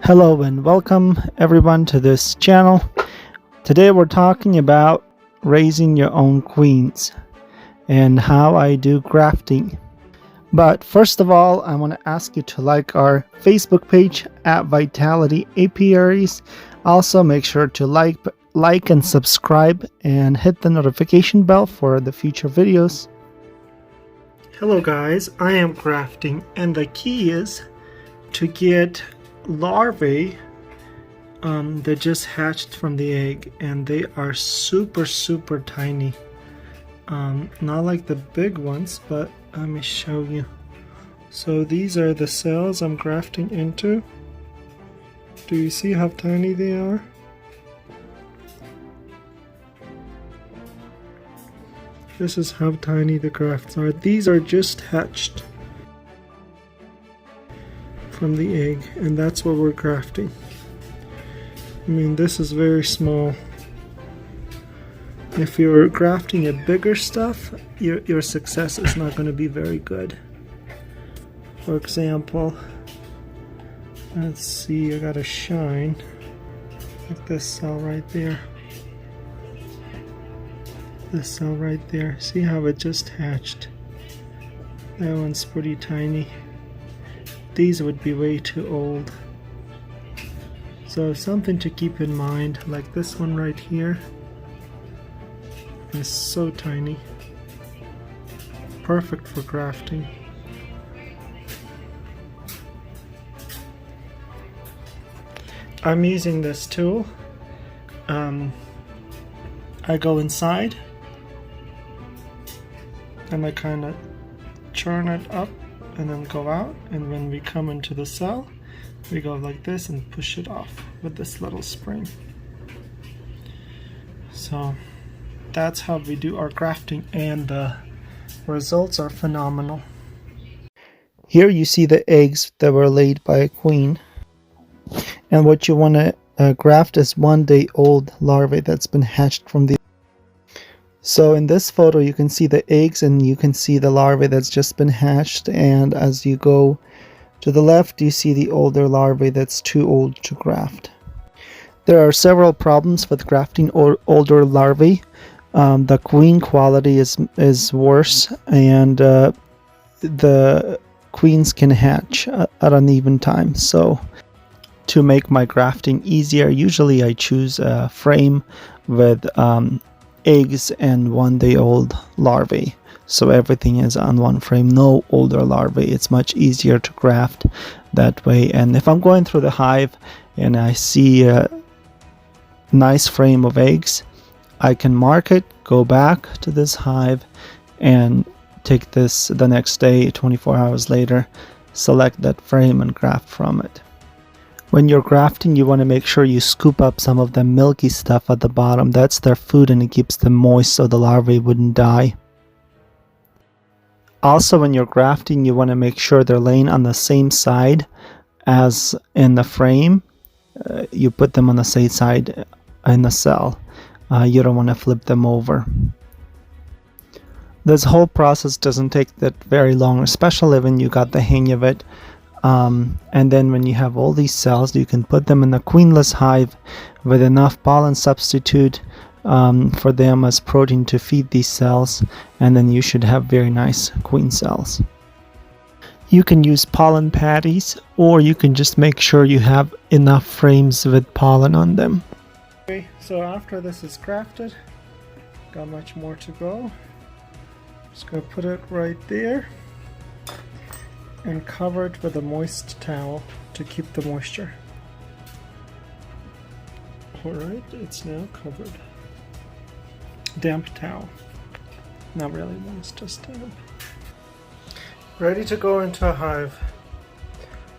Hello and welcome everyone to this channel. Today we're talking about raising your own queens and how I do grafting. But first of all, I want to ask you to like our Facebook page at Vitality Apiaries. Also make sure to like and subscribe and hit the notification bell for the future videos. Hello guys, I am grafting, and the key is to get larvae that just hatched from the egg, and they are super tiny. Not like the big ones, but let me show you. So these are the cells I'm grafting into. Do you see how tiny they are? This is how tiny the grafts are. These are just hatched from the egg, and that's what we're grafting. I mean, this is very small. If you're grafting a bigger stuff, your success is not going to be very good. For example, let's see, I got a shine like this cell right there. This cell right there. See how it just hatched? That one's pretty tiny. These would be way too old. So something to keep in mind, like this one right here is so tiny. Perfect for grafting. I'm using this tool. I go inside and I kind of churn it up and then go out, and when we come into the cell we go like this and push it off with this little spring. So that's how we do our grafting, and the results are phenomenal. Here you see the eggs that were laid by a queen, and what you want to graft is 1 day old larvae that's been hatched from the. So in this photo you can see the eggs and you can see the larvae that's just been hatched, and as you go to the left you see the older larvae that's too old to graft. There are several problems with grafting older larvae. The queen quality is worse, and the queens can hatch at uneven times. So to make my grafting easier, usually I choose a frame with eggs and 1 day old larvae, so everything is on one frame, no older larvae. It's much easier to graft that way. And if I'm going through the hive and I see a nice frame of eggs, I can mark it, go back to this hive and take this the next day, 24 hours later, select that frame and graft from it. When you're grafting, you want to make sure you scoop up some of the milky stuff at the bottom. That's their food and it keeps them moist so the larvae wouldn't die. Also, when you're grafting, you want to make sure they're laying on the same side as in the frame. You put them on the same side in the cell. You don't want to flip them over. This whole process doesn't take that very long, especially when you got the hang of it. And then when you have all these cells, you can put them in a queenless hive with enough pollen substitute for them as protein to feed these cells, and then you should have very nice queen cells. You can use pollen patties, or you can just make sure you have enough frames with pollen on them. Okay, so after this is grafted, got much more to go. Just gonna put it right there and cover it with a moist towel to keep the moisture. Alright, it's now covered. Damp towel. Not really moist, just damp. Ready to go into a hive.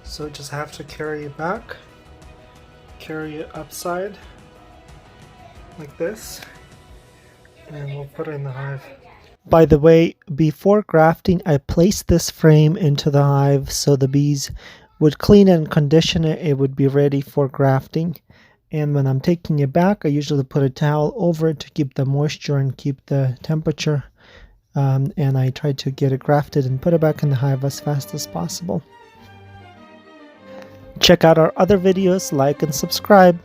So just have to carry it back, carry it upside like this, and we'll put it in the hive. By the way, before grafting, I placed this frame into the hive so the bees would clean and condition it. It would be ready for grafting. And when I'm taking it back, I usually put a towel over it to keep the moisture and keep the temperature. And I try to get it grafted and put it back in the hive as fast as possible. Check out our other videos, like and subscribe.